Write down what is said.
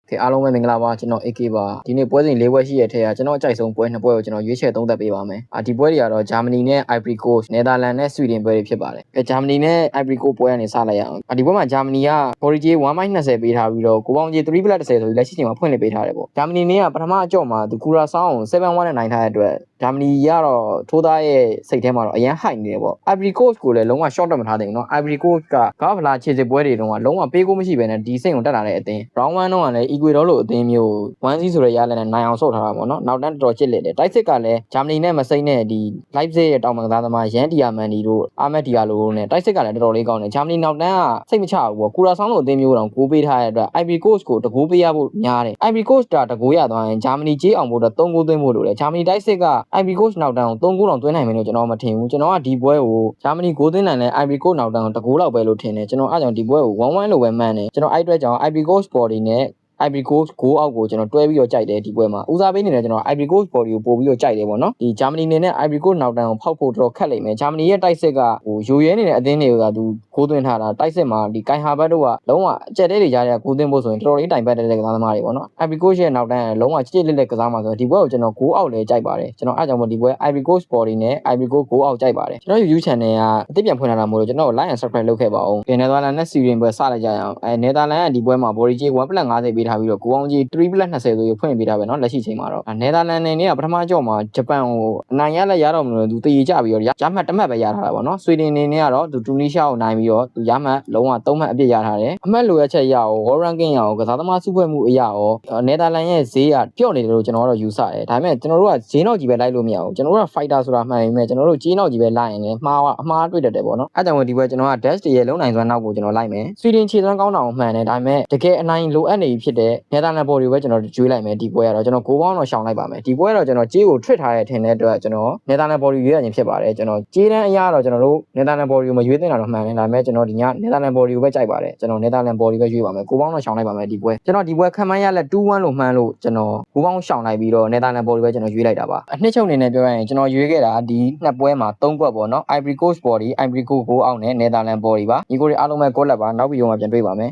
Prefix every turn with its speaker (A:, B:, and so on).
A: ဖေအားလုံးပဲမင်္ဂလာပါကျွန်တော် AK ပါဒီနေ့ပွဲစဉ်၄ပွဲရှိရတဲ့ထဲကကျွန်တော်အကြိုက်ဆုံးပွဲ2ပွဲကိုကျွန်တော်ရွေးချယ်သုံးသပ်ပေးပါမယ်ဒီပွဲတွေကတော့ဂျာမနီနဲ့ Ivory Coast နယ်သာလန်နဲ့ဆွီဒင်ပွဲတွေဖြစ်ပါတယ်ဂျာမနီနဲ့ Ivory Coast ပွဲကနေစလိုက်ရအောင်ဒီပွဲမှာဂျာမနီက body J 1.20 ပေးထားပြီးတော့ကိုပေါင်းကြီး3 plus 10ဆိုပြီးလက်ရှိချိန်မှာဖွင့်လှစ်ပေးထားတယ်ပေါ့ဂျာမနီနဲ့ကပထမအကြော့မှာသူကူရာဆောင်းကို7-1နဲ့နိုင်ထားတဲ့အတွက်ဂျာမနီကတော့ထိုးသားရဲ့စိတ်ထဲမှာတော့အရန် high နေတယ်ပေါ့ Ivory Coast ကိုလည်းလုံးဝ short တက်မထားသေးဘူးเนาะ Ivory Coast ကကားဖလားခြေစစ်ပွဲတွေတုန်းကလုံးဝပေးကိုမရှိဘဲနဲ့ဒီစိတ်ကိုတက်လာတဲ့အတင်း round 1တုန်းကလည်း Ecuador လို့အတင်းမျိုး1-0ဆိုတဲ့ရလနဲ့နိုင်အောင်ဆော့ထားတာပေါ့เนาะနောက်တန်းတော်တော်ချစ်လက်တယ်တိုက်စစ်ကလည်းဂျာမနီနဲ့မစိမ့်နဲ့ဒီ Leipzig ရဲ့တောင်ပံကစားသမားရန်ဒီယာမန်ဒီတို့အာမက်ဒီယာလိုနဲ့တိုက်စစ်ကလည်းတော်တော်လေးကောင်းတယ်ဂျာမနီနောက်တန်းကစိတ်မချဘူးပေါ့ကူရာဆောင်းလို့အတင်းမျိုးတောင်ကိုးပေးထားတဲ့အတွက် Ivory Coast ကိုတကိုးပေးရဖို့များတယ် Ivory Coast တကိုးရသွားရင်ဂျာမနီကြေးအောင်ဖို့တော့3ဂိုးသွင်းဖို့လိုတယ်ဂျာမနီတိုက်စစ်က Ivory Coast နောက်တန်းကို3ဂိုးတောင်သွင်းနိုင်မယ်လို့ကျွန်တော်မထင်ဘူးကျွန်တော်ကဒီပွဲကိုဂျာမနီဂိုးသွင်းနိုင်လဲ Ivory Coast နောက်တန်းကိုတကိုးလောက်ပဲလို့ထင်တယ်ကျွန်တော်အားကြောင့်ဒီပွဲကို1-1လို့ပဲမှန်းတယ်ကျွန်တော်အဲ့အတွက်ကြောင့် Ivory Coast body နဲ့Ivory Coast ဂိုးအောက်ကိုကျွန်တော်တွဲပြီးတော့ကြိုက်တယ်ဒီပွဲမှာဦးစားပေးနေတယ်ကျွန်တော် Ivory Coast body ကိုပို့ပြီးတော့ကြိုက်တယ်ပေါ့နော်ဒီဂျာမနီနေနဲ့ Ivory Coast နောက်တန်းကိုဖောက်ဖို့တော့ခက်လိမ့်မယ်ဂျာမနီရဲ့တိုက်စစ်ကဟိုရိုရဲနေတဲ့အသင်းတွေကသူဂိုးသွင်းထားတာတိုက်စစ်မှာဒီကိုင်ဟာဘတ်တို့ကလုံးဝအကျက်တဲတွေကြားတဲ့ဂိုးသွင်းဖို့ဆိုရင်တော်တော်လေးတိုင်ပတ်တဲ့ကစားသမားတွေပေါ့နော် Ivory Coast ရဲ့နောက်တန်းကလုံးဝချစ်လက်လက်ကစားမှာဆိုတော့ဒီပွဲကိုကျွန်တော်ဂိုးအောက်လဲကြိုက်ပါတယ်ကျွန်တော်အားကြောင့်မို့ဒီပွဲ Ivory Coast body နဲ့ Ivory Coast ဂိုးအောက်ကြိုက်ပါတယ်ကျွန်တော် YouTube channel ကအသစ်ပြန်ဖွင့်လာတာမို့လို့ကျွန်တော် like and subscribe လုပ်ခဲ့ပါဦးနယ်သာလန်နဲ့ဆွီဒင်ပွဲစလိုက်ကြရအောင်နယ်သာလန်ကဒီပွဲမှာ body J 1+50 ပေးထားပြီးတော့ကိုအောင်ကြီး3+20 ဆိုပြီးဖွင့်ပေးထားပဲเนาะလက်ရှိချိန်မှာတော့နယ်သာလန်နေကပထမကြော့မှာဂျပန်ကိုအနိုင်ရလက်ရတော့မလို့သူတည်ကြပြီးတော့ရမှတ်တစ်မှတ်ပဲရထားတာပေါ့เนาะဆွီဒင်နေကတော့သူတူနီးရှားကိုနိုင်ပြီးတော့သူရမှတ်လုံးဝ3မှတ်အပြည့်ရထားတယ်အမှတ်လိုရချက်ရအောင် World Ranking ရအောင်ကစားသမားစုဖွဲ့မှုအရာရောနယ်သာလန်ရဲ့ဈေးကပြော့နေတယ်လို့ကျွန်တော်ကတော့ယူဆတယ်ဒါပေမဲ့ကျွန်တော်တို့ကဈေးနောက်ကြီးပဲလိုက်လို့မရဘူးကျွန်တော်တို့က fighter ဆိုတာမှန်ပေမဲ့ကျွန်တော်တို့ကြီးနောက်ကြီးပဲလိုက်ရင်လည်းအမှားတွေ့တတ်တယ်ပေါ့เนาะအဲကြောင့်ဒီပွဲကျွန်တော်က dash တရဲ့လုံးနိုင်စွမ်းနောက်ကိုကျွန်တော်လိုက်မယ်ဆွီဒင်ခြေစွမ်းကောင်းတာကိုမှန်တယ်ဒါပေမဲ့တကယ်အနိုင်လိုအပ်နေပြီဖြစ်တဲ့နယ်သာလန်ဘော်ဒီပဲကျွန်တော်ကျွေးလိုက်မယ်ဒီပွဲကတော့ကျွန်တော်ကိုပေါင်းတော့ရှောင်လိုက်ပါမယ်ဒီပွဲတော့ကျွန်တော်ကြေးကိုထွတ်ထားရတဲ့ထင်တဲ့အတွက်ကျွန်တော်နယ်သာလန်ဘော်ဒီရွေးရခြင်းဖြစ်ပါတယ်ကျွန်တော်ကြေးတန်းအရာတော့ကျွန်တော်တို့နယ်သာလန်ဘော်ဒီကိုမရွေးသင့်တာတော့မှန်တယ်ဒါပေမဲ့ကျွန်တော်ဒီညနယ်သာလန်ဘော်ဒီကိုပဲကြိုက်ပါတယ်ကျွန်တော်နယ်သာလန်ဘော်ဒီပဲရွေးပါမယ်ကိုပေါင်းတော့ရှောင်လိုက်ပါမယ်ဒီပွဲကျွန်တော်ဒီပွဲခံမှန်းရလက်2-1လို့မှန်းလို့ကျွန်တော်ကိုပေါင်းရှောင်လိုက်ပြီးတော့နယ်သာလန်ဘော်ဒီပဲကျွန်တော်ရွေးလိုက်တာပါအနှစ်ချုပ်အနေနဲ့ပြောရရင်ကျွန်တော်ရွေးခဲ့တာဒီနှစ်ပွဲမှာ3ကွက်ပေါ့နော် Ivory Coast body Ivory Coast ဂိုးအောက်နဲ့နယ်သာလန်ဘော်ဒီပါညီကိုတွေအားလုံးပဲကောလက်ပါနောက်ဗီဒီယိုမှာပြန်တွေ့ပါမယ်